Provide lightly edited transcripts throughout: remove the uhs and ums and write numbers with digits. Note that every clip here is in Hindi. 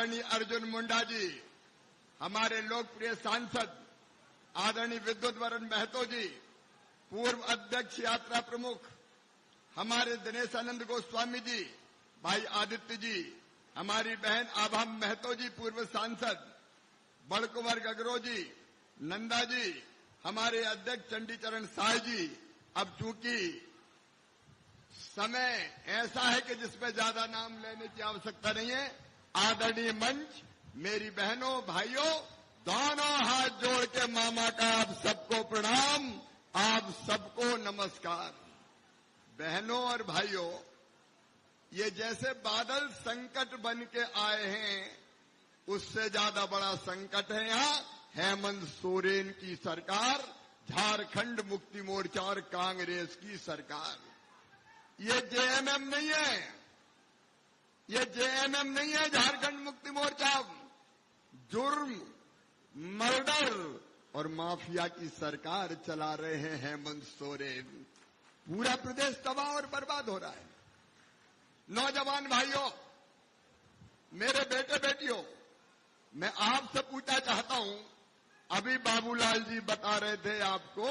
आदरणीय अर्जुन मुंडा जी, हमारे लोकप्रिय सांसद आदरणीय विद्युत वरण महतो जी, पूर्व अध्यक्ष यात्रा प्रमुख हमारे दिनेश आनंद गोस्वामी जी, भाई आदित्य जी, हमारी बहन आभा महतो जी पूर्व सांसद, बड़कुंवर गगरो जी, नंदा जी, हमारे अध्यक्ष चंडीचरण साय जी। अब चूंकि समय ऐसा है कि जिसमें ज्यादा नाम लेने की आवश्यकता नहीं है, आदरणीय मंच, मेरी बहनों भाइयों, दोनों हाथ जोड़ के मामा का आप सबको प्रणाम, आप सबको नमस्कार। बहनों और भाइयों, ये जैसे बादल संकट बन के आए हैं, उससे ज्यादा बड़ा संकट है यहां हेमंत सोरेन की सरकार, झारखंड मुक्ति मोर्चा और कांग्रेस की सरकार। ये जेएमएम नहीं है, ये जेएमएम नहीं है झारखंड मुक्ति मोर्चा। जुर्म, मर्डर और माफिया की सरकार चला रहे हैं हेमंत सोरेन। पूरा प्रदेश तबाह और बर्बाद हो रहा है। नौजवान भाइयों, मेरे बेटे बेटियों, मैं आपसे पूछना चाहता हूं, अभी बाबूलाल जी बता रहे थे आपको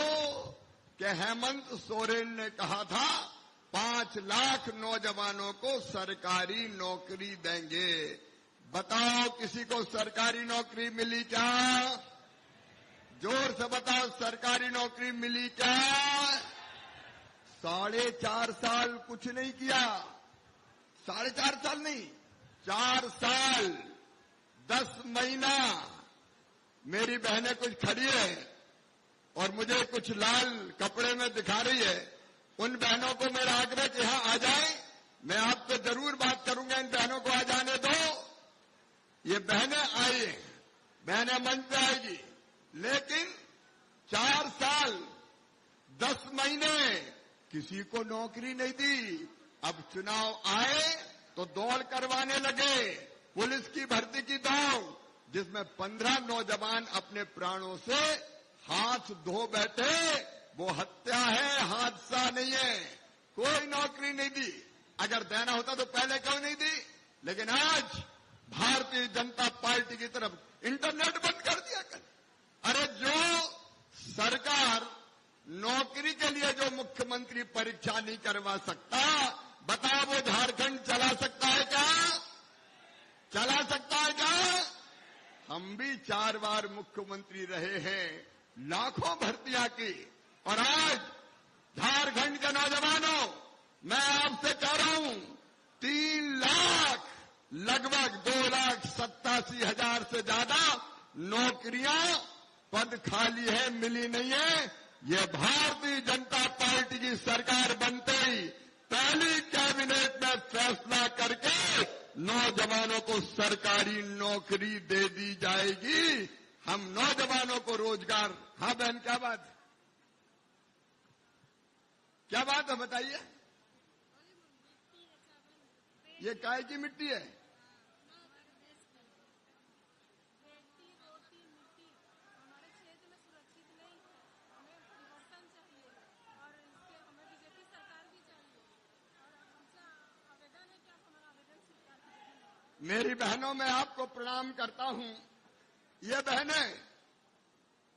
कि हेमंत सोरेन ने कहा था 5 लाख नौजवानों को सरकारी नौकरी देंगे। बताओ किसी को सरकारी नौकरी मिली क्या? जोर से बताओ, सरकारी नौकरी मिली क्या? 4.5 साल कुछ नहीं किया। 4.5 साल नहीं, 4 साल 10 महीना। मेरी बहनें कुछ खड़ी है और मुझे कुछ लाल कपड़े में दिखा रही है। उन बहनों को मेरा आग्रह कि यहां आ जाए, मैं आपसे जरूर बात करूंगा, इन बहनों को आ जाने दो। ये बहनें आई, बहनें मंच पे आएगी, लेकिन 4 साल 10 महीने किसी को नौकरी नहीं दी। अब चुनाव आए तो दौड़ करवाने लगे, पुलिस की भर्ती की दौड़, जिसमें 15 नौजवान अपने प्राणों से हाथ धो बैठे। वो हत्या है, हादसा नहीं है। कोई नौकरी नहीं दी। अगर देना होता तो पहले क्यों नहीं दी? लेकिन आज भारतीय जनता पार्टी की तरफ इंटरनेट बंद कर दिया कर। अरे जो सरकार नौकरी के लिए जो मुख्यमंत्री परीक्षा नहीं करवा सकता, बताओ वो झारखंड चला सकता है क्या? चला सकता है क्या? हम भी 4 बार मुख्यमंत्री रहे हैं, लाखों भर्तियां की, और आज झारखंड के नौजवानों, मैं आपसे कह रहा हूं, 3 लाख, लगभग 2,87,000 से ज्यादा नौकरियां पद खाली है, मिली नहीं है। ये भारतीय जनता पार्टी की सरकार बनते ही पहली कैबिनेट में फैसला करके नौजवानों को सरकारी नौकरी दे दी जाएगी। हम नौजवानों को रोजगार। हाँ बहन, क्या बात है? क्या बात है बताइए? ये काय की मिट्टी है? मेरी बहनों, मैं आपको प्रणाम करता हूं। ये बहनें,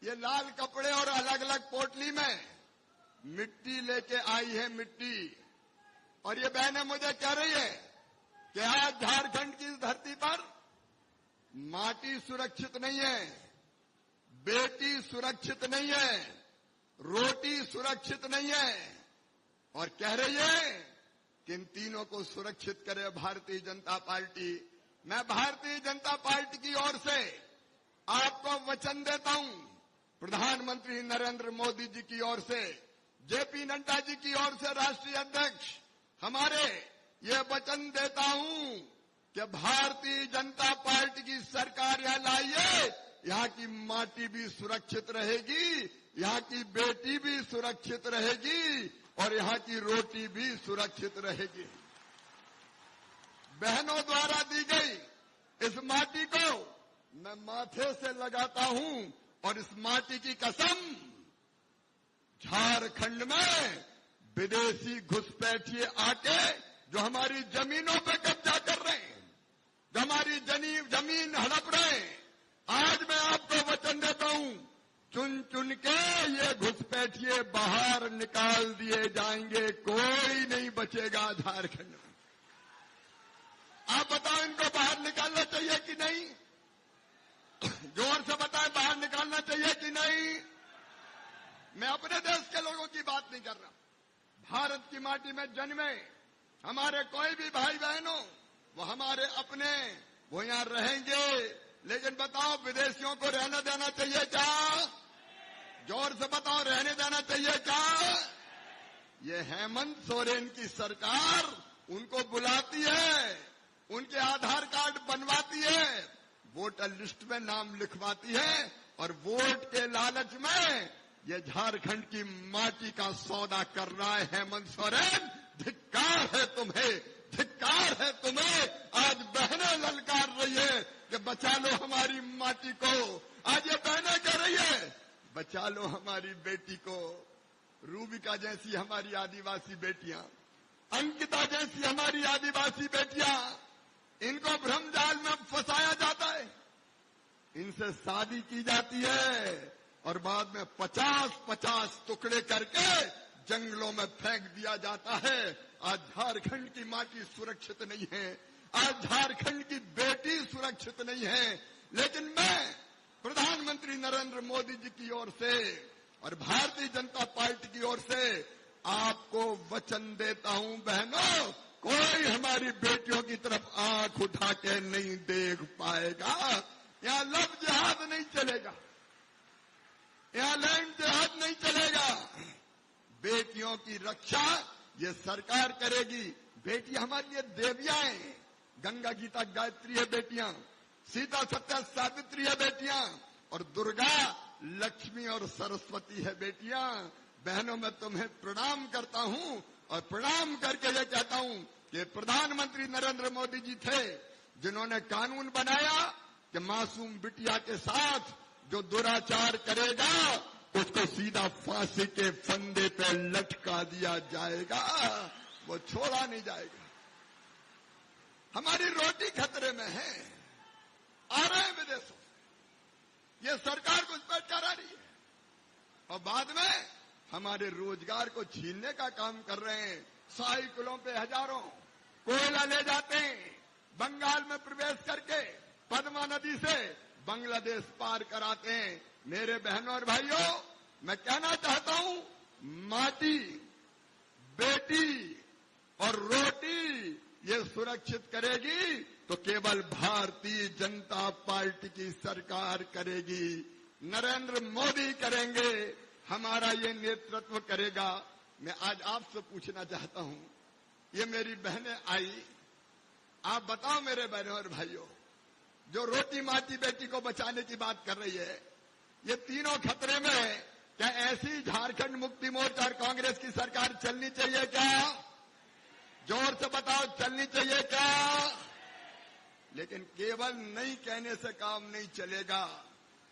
ये लाल कपड़े और अलग अलग पोटली में मिट्टी लेके आई है, मिट्टी। और ये बहनें मुझे कह रही है कि आज झारखंड की धरती पर माटी सुरक्षित नहीं है, बेटी सुरक्षित नहीं है, रोटी सुरक्षित नहीं है, और कह रही है कि इन तीनों को सुरक्षित करे भारतीय जनता पार्टी। मैं भारतीय जनता पार्टी की ओर से आपको वचन देता हूं, प्रधानमंत्री नरेंद्र मोदी जी की ओर से, जेपी नड्डा जी की ओर से राष्ट्रीय अध्यक्ष हमारे, ये वचन देता हूं कि भारतीय जनता पार्टी की सरकार यहां लाइए, यहां की माटी भी सुरक्षित रहेगी, यहां की बेटी भी सुरक्षित रहेगी, और यहां की रोटी भी सुरक्षित रहेगी। बहनों द्वारा दी गई इस माटी को मैं माथे से लगाता हूं, और इस माटी की कसम, झारखंड में विदेशी घुसपैठिए आके जो हमारी जमीनों पे कब्जा कर रहे हैं, जो हमारी जमीन हड़प रहे हैं। आज मैं आपको वचन देता हूं, चुन चुन के ये घुसपैठिए बाहर निकाल दिए जाएंगे, कोई नहीं बचेगा झारखंड में। आप बताओ, इनको बाहर निकालना चाहिए कि नहीं? जोर से बताएं, बाहर निकालना चाहिए कि नहीं? मैं अपने देश के लोगों की बात नहीं कर रहा। भारत की माटी में जन्मे हमारे कोई भी भाई बहनों, वो हमारे अपने, वो यहां रहेंगे। लेकिन बताओ, विदेशियों को रहने देना चाहिए क्या? जोर से बताओ, रहने देना चाहिए क्या? ये हेमंत सोरेन की सरकार उनको बुलाती है, उनके आधार कार्ड बनवाती है, वोटर लिस्ट में नाम लिखवाती है, और वोट के लालच में ये झारखंड की माटी का सौदा कर रहा है हेमंत सोरेन। धिक्कार है तुम्हें, धिक्कार है तुम्हें। आज बहनें ललकार रही है कि बचा लो हमारी माटी को। आज ये बहनें कह रही है, बचा लो हमारी बेटी को। रूबिका जैसी हमारी आदिवासी बेटियां, अंकिता जैसी हमारी आदिवासी बेटियां, इनको भ्रमजाल में फंसाया जाता है, इनसे शादी की जाती है और बाद में 50-50 टुकड़े करके जंगलों में फेंक दिया जाता है। आज झारखंड की माटी सुरक्षित नहीं है, आज झारखंड की बेटी सुरक्षित नहीं है। लेकिन मैं प्रधानमंत्री नरेंद्र मोदी जी की ओर से और भारतीय जनता पार्टी की ओर से आपको वचन देता हूं, बहनों, कोई हमारी बेटियों की तरफ आंख उठा के नहीं देख पाएगा। यहां लव जिहाद नहीं चलेगा, यहां लैंड जिहाद नहीं चलेगा। बेटियों की रक्षा ये सरकार करेगी। बेटियां हमारी ये देवियां हैं, गंगा गीता गायत्री है बेटियां, सीता सत्या सावित्री है बेटियां, और दुर्गा लक्ष्मी और सरस्वती है बेटियां। बहनों, मैं तुम्हें प्रणाम करता हूं और प्रणाम करके ये कहता हूं कि प्रधानमंत्री नरेंद्र मोदी जी थे जिन्होंने कानून बनाया कि मासूम बिटिया के साथ जो दुराचार करेगा उसको सीधा फांसी के फंदे पे लटका दिया जाएगा, वो छोड़ा नहीं जाएगा। हमारी रोटी खतरे में है, आ रहे हैं विदेशों से, ये सरकार घुसपैठ करा रही है, और बाद में हमारे रोजगार को छीनने का काम कर रहे हैं। साइकिलों पे हजारों कोयला ले जाते हैं, बंगाल में प्रवेश करके पद्मा नदी से बांग्लादेश पार कराते हैं। मेरे बहनों और भाइयों, मैं कहना चाहता हूं, माटी, बेटी और रोटी ये सुरक्षित करेगी तो केवल भारतीय जनता पार्टी की सरकार करेगी, नरेंद्र मोदी करेंगे, हमारा ये नेतृत्व करेगा। मैं आज आपसे पूछना चाहता हूं, ये मेरी बहनें आई, आप बताओ मेरे बहनों और भाइयों, जो रोटी माटी बेटी को बचाने की बात कर रही है, ये तीनों खतरे में है। क्या ऐसी झारखंड मुक्ति मोर्चा और कांग्रेस की सरकार चलनी चाहिए क्या? जोर से बताओ, चलनी चाहिए क्या? लेकिन केवल नहीं कहने से काम नहीं चलेगा,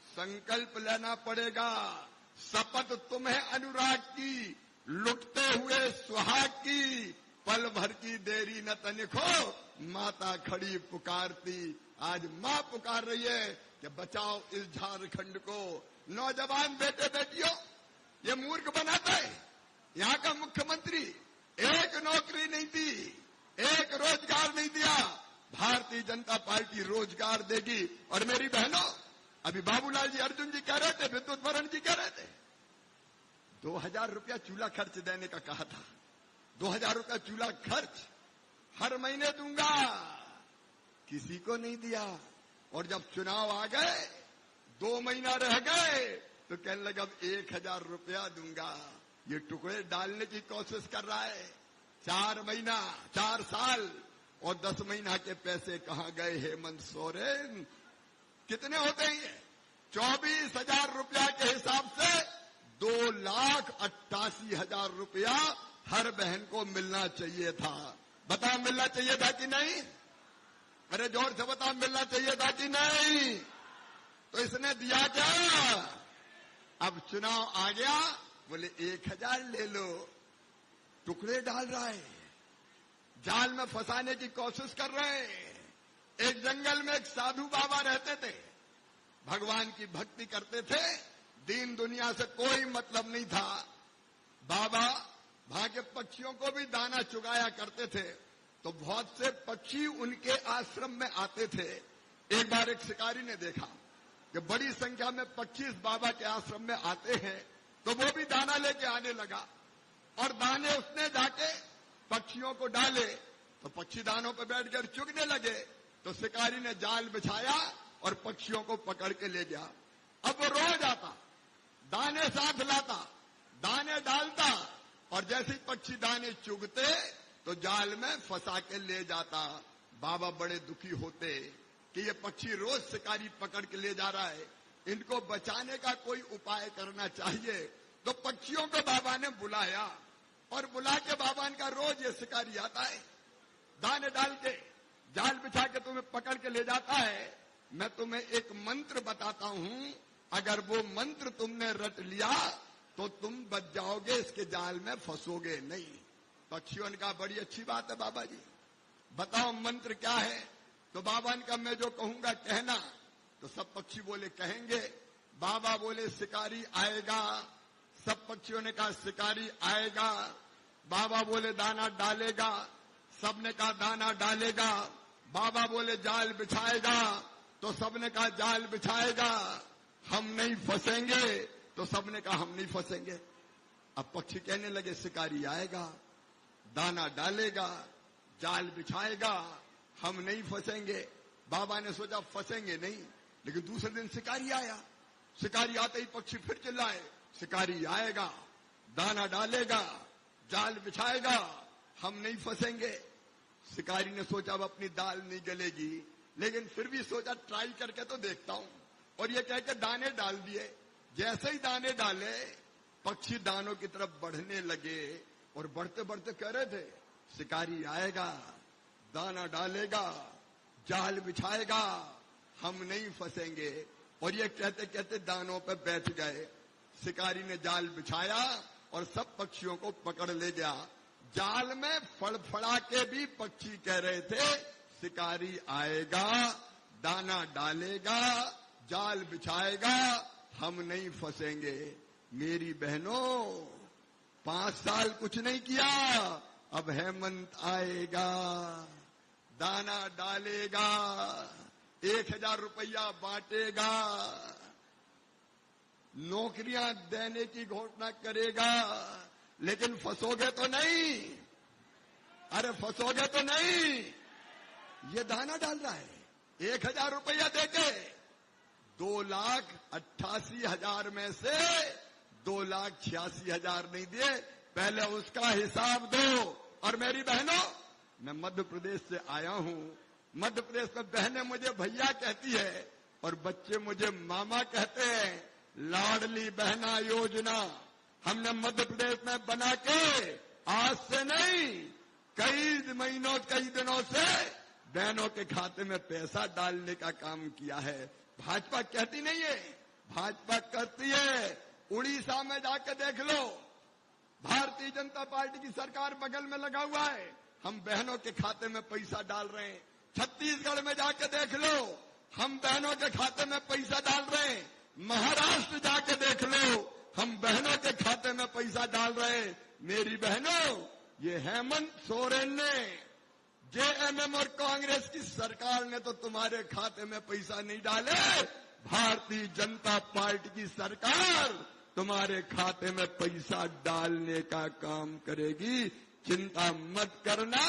संकल्प लेना पड़ेगा। शपथ तुम्हें अनुराग की, लुटते हुए सुहाग की, पल भर की देरी न तनिको, माता खड़ी पुकारती। आज मां पुकार रही है कि बचाओ इस झारखंड को। नौजवान बेटे बेटियों, ये मूर्ख बनाता है। यहां का मुख्यमंत्री एक नौकरी नहीं दी, एक रोजगार नहीं दिया। भारतीय जनता पार्टी रोजगार देगी। और मेरी बहनों, अभी बाबूलाल जी, अर्जुन जी कह रहे थे, विद्युत वरण जी कह रहे थे, 2000 रुपया चूल्हा खर्च देने का कहा था। 2000 रुपया चूल्हा खर्च हर महीने दूंगा, किसी को नहीं दिया। और जब चुनाव आ गए, 2 महीना रह गए, तो कहने लगा अब 1000 रुपया दूंगा। ये टुकड़े डालने की कोशिश कर रहा है। 4 महीना, 4 साल और 10 महीना के पैसे कहां गए हेमंत सोरेन? कितने होते हैं ये? 24,000 रुपया के हिसाब से 2,88,000 रुपया हर बहन को मिलना चाहिए था। बताओ, मिलना चाहिए था कि नहीं? अरे जोर से बताओ, मिलना चाहिए था कि नहीं? तो इसने दिया क्या? अब चुनाव आ गया, बोले 1000 ले लो। टुकड़े डाल रहा है, जाल में फंसाने की कोशिश कर रहे हैं। एक जंगल में एक साधु बाबा रहते थे, भगवान की भक्ति करते थे, दीन दुनिया से कोई मतलब नहीं था। बाबा वहां के पक्षियों को भी दाना चुगाया करते थे, तो बहुत से पक्षी उनके आश्रम में आते थे। एक बार एक शिकारी ने देखा कि बड़ी संख्या में पक्षी इस बाबा के आश्रम में आते हैं, तो वो भी दाना लेके आने लगा और दाने उसने जाके पक्षियों को डाले, तो पक्षी दानों पर बैठकर चुगने लगे। तो शिकारी ने जाल बिछाया और पक्षियों को पकड़ के ले गया। अब वो रोज आता, दाने साथ लाता, दाने डालता, और जैसे ही पक्षी दाने चुगते तो जाल में फंसा के ले जाता। बाबा बड़े दुखी होते कि ये पक्षी रोज शिकारी पकड़ के ले जा रहा है, इनको बचाने का कोई उपाय करना चाहिए। तो पक्षियों को बाबा ने बुलाया और बुला के बाबा का रोज ये शिकारी आता है, दाने डाल के जाल बिछा के तुम्हें पकड़ के ले जाता है। मैं तुम्हें एक मंत्र बताता हूं, अगर वो मंत्र तुमने रट लिया तो तुम बच जाओगे, इसके जाल में फंसोगे नहीं। पक्षियों ने कहा बड़ी अच्छी बात है बाबा जी, बताओ मंत्र क्या है। तो बाबा ने कहा मैं जो कहूंगा कहना। तो सब पक्षी बोले कहेंगे। बाबा बोले शिकारी आएगा। सब पक्षियों ने कहा शिकारी आएगा। बाबा बोले दाना डालेगा। सबने कहा दाना डालेगा। बाबा बोले जाल बिछाएगा। तो सबने कहा जाल बिछाएगा। हम नहीं फंसेंगे। तो सबने कहा हम नहीं फंसेंगे। अब पक्षी कहने लगे शिकारी आएगा, दाना डालेगा, जाल बिछाएगा, हम नहीं फंसेंगे। बाबा ने सोचा फंसेंगे नहीं, लेकिन दूसरे दिन शिकारी आया। शिकारी आते ही पक्षी फिर चिल्लाए शिकारी आएगा, दाना डालेगा, जाल बिछाएगा, हम नहीं फंसेंगे। शिकारी ने सोचा अब अपनी दाल नहीं गलेगी, लेकिन फिर भी सोचा ट्राई करके तो देखता हूं, और ये कह के दाने डाल दिए। जैसे ही दाने डाले पक्षी दानों की तरफ बढ़ने लगे, और बढ़ते बढ़ते कह रहे थे शिकारी आएगा, दाना डालेगा, जाल बिछाएगा, हम नहीं फंसेंगे। और ये कहते कहते दानों पे बैठ गए। शिकारी ने जाल बिछाया और सब पक्षियों को पकड़ ले गया। जाल में फड़फड़ा के भी पक्षी कह रहे थे शिकारी आएगा, दाना डालेगा, जाल बिछाएगा, हम नहीं फंसेंगे। मेरी बहनों 5 साल कुछ नहीं किया, अब हेमंत आएगा, दाना डालेगा, 1000 रुपया बांटेगा, नौकरियां देने की घोषणा करेगा, लेकिन फंसोगे तो नहीं। अरे फंसोगे तो नहीं। ये दाना डाल रहा है 1000 रुपया देके 2,88,000 में से 2,86,000 नहीं दिए, पहले उसका हिसाब दो। और मेरी बहनों, मैं मध्य प्रदेश से आया हूं। मध्य प्रदेश में बहनें मुझे भैया कहती है और बच्चे मुझे मामा कहते हैं। लाडली बहना योजना हमने मध्य प्रदेश में बना के आज से नहीं, कई महीनों कई दिनों से बहनों के खाते में पैसा डालने का काम किया है। भाजपा कहती नहीं है, भाजपा करती है। उड़ीसा में जाके देख लो, भारतीय जनता पार्टी की सरकार बगल में लगा हुआ है, हम बहनों के खाते में पैसा डाल रहे हैं। छत्तीसगढ़ में जाके देख लो, हम बहनों के खाते में पैसा डाल रहे हैं। महाराष्ट्र जाके देख लो, हम बहनों के खाते में पैसा डाल रहे हैं। मेरी बहनों, ये हेमंत सोरेन ने, जेएमएम और कांग्रेस की सरकार ने तो तुम्हारे खाते में पैसा नहीं डाले। भारतीय जनता पार्टी की सरकार तुम्हारे खाते में पैसा डालने का काम करेगी। चिंता मत करना,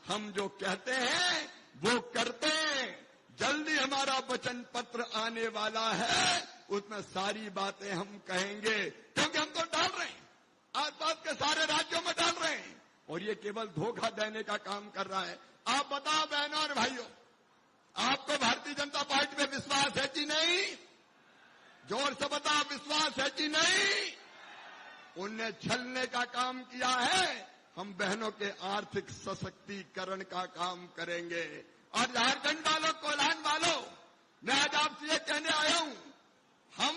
हम जो कहते हैं वो करते हैं। जल्दी हमारा वचन पत्र आने वाला है, उसमें सारी बातें हम कहेंगे, क्योंकि हम तो डाल रहे हैं, आसपास के सारे राज्यों में डाल रहे हैं, और ये केवल धोखा देने का काम कर रहा है। आप बताओ बहनों और भाइयों, आपको भारतीय जनता पार्टी में विश्वास है कि नहीं? जोर से बताओ, विश्वास है कि नहीं? उनने छलने का काम किया है, हम बहनों के आर्थिक सशक्तिकरण का काम करेंगे। और झारखंड वालों, कोल्हान वालों, मैं आज आपसे ये कहने आया हूं, हम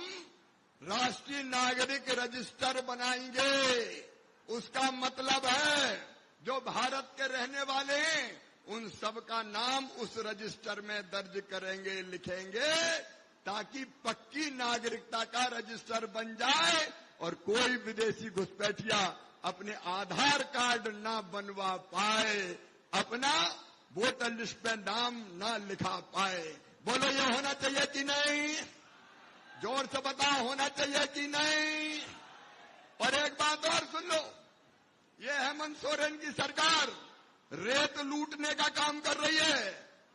राष्ट्रीय नागरिक रजिस्टर बनाएंगे। उसका मतलब है जो भारत के रहने वाले हैं उन सबका नाम उस रजिस्टर में दर्ज करेंगे, लिखेंगे, ताकि पक्की नागरिकता का रजिस्टर बन जाए और कोई विदेशी घुसपैठिया अपने आधार कार्ड ना बनवा पाए, अपना वोटर लिस्ट पे नाम ना लिखा पाए। बोलो ये होना चाहिए कि नहीं? जोर से बताओ, होना चाहिए कि नहीं? और एक बात और सुन लो, ये हेमंत सोरेन की सरकार रेत लूटने का काम कर रही है,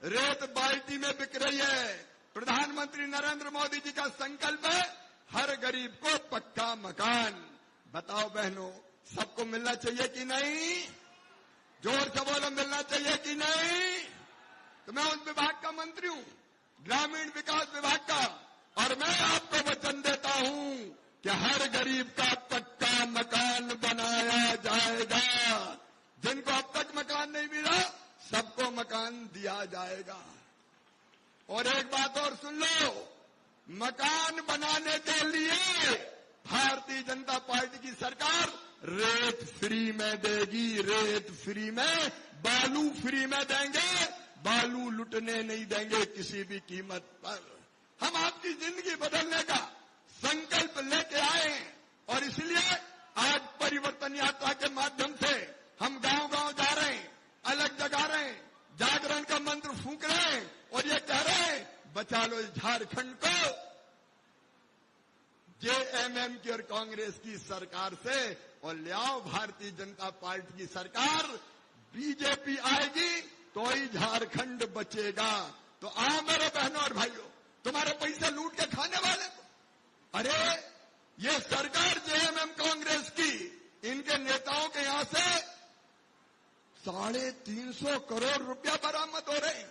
रेत बाल्टी में बिक रही है। प्रधानमंत्री नरेंद्र मोदी जी का संकल्प है हर गरीब को पक्का मकान। बताओ बहनों, सबको मिलना चाहिए कि नहीं? जोर से बोलो, मिलना चाहिए कि नहीं? तो मैं उस विभाग का मंत्री हूं, ग्रामीण विकास विभाग का, और मैं आपको वचन देता हूं कि हर गरीब का पक्का मकान बनाया जाएगा। जिनको अब तक मकान नहीं मिला, सबको मकान दिया जाएगा। और एक बात और सुन लो, मकान बनाने के लिए भारतीय जनता पार्टी की सरकार रेत फ्री में देगी, रेत फ्री में, बालू फ्री में देंगे, बालू लुटने नहीं देंगे किसी भी कीमत पर। हम आपकी जिंदगी बदलने का संकल्प लेके आए और इसलिए आज परिवर्तन यात्रा के माध्यम से हम गांव-गांव जा रहे हैं, अलग जगा रहे हैं, जागरण का मंत्र फूंक रहे हैं और ये कह रहे हैं, बचा लो इस झारखंड को जेएमएम की और कांग्रेस की सरकार से और ले आओ भारतीय जनता पार्टी की सरकार। बीजेपी आएगी तो ही झारखंड बचेगा। तो आओ मेरे बहनों और भाइयों, तुम्हारे पैसे लूट के खाने वाले को, अरे ये सरकार जेएमएम कांग्रेस की, इनके नेताओं के यहां से 350 करोड़ रुपया बरामद हो रहे हैं।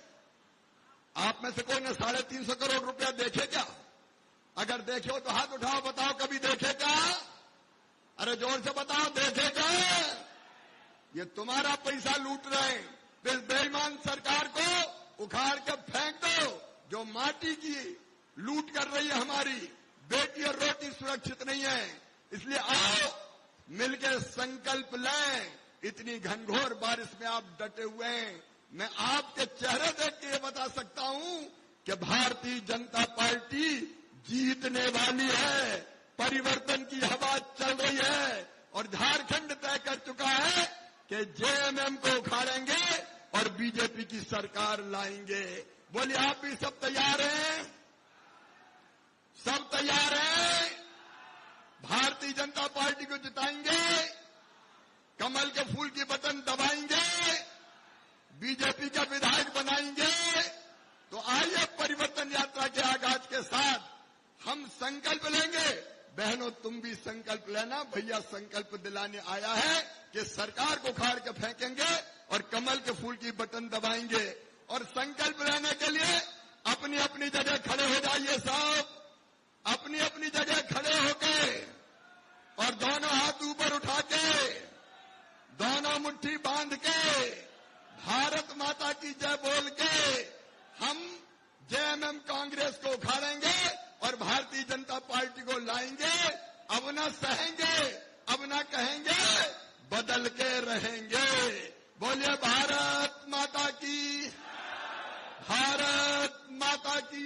आप में से कोई ने 350 करोड़ रुपया देखे क्या? अगर देखे हो तो हाथ उठाओ, बताओ कभी देखे क्या? अरे जोर से बताओ, देखे क्या? ये तुम्हारा पैसा लूट रहे हैं। इस बेईमान सरकार को उखाड़ के फेंक दो, जो माटी की लूट कर रही है। हमारी बेटी और रोटी सुरक्षित नहीं है। इसलिए आओ मिलकर संकल्प लें। इतनी घनघोर बारिश में आप डटे हुए हैं, मैं आपके चेहरे देख के ये बता सकता हूं कि भारतीय जनता पार्टी जीतने वाली है। परिवर्तन की हवा चल रही है और झारखंड तय कर चुका है कि जेएमएम को उखाड़ेंगे और बीजेपी की सरकार लाएंगे। बोलिए, आप भी सब तैयार हैं? सब तैयार हैं? भारतीय जनता पार्टी को जिताएंगे, कमल के फूल की बटन दबाएंगे, बीजेपी का विधायक बनाएंगे। तो आइए परिवर्तन यात्रा के आगाज के साथ हम संकल्प लेंगे। बहनों, तुम भी संकल्प लेना। भैया संकल्प दिलाने आया है कि सरकार को उखाड़ के फेंकेंगे और कमल के फूल की बटन दबाएंगे। और संकल्प लेने के लिए अपनी अपनी जगह खड़े हो जाइए। सब अपनी अपनी जगह खड़े होके और दोनों हाथ ऊपर उठा के, दोनों मुट्ठी बांध के, भारत माता की जय बोल के हम जेएमएम कांग्रेस को उखाड़ेंगे और भारतीय जनता पार्टी को लाएंगे। अब न सहेंगे, अब न कहेंगे, बदल के रहेंगे। बोलिए भारत माता की, भारत माता की।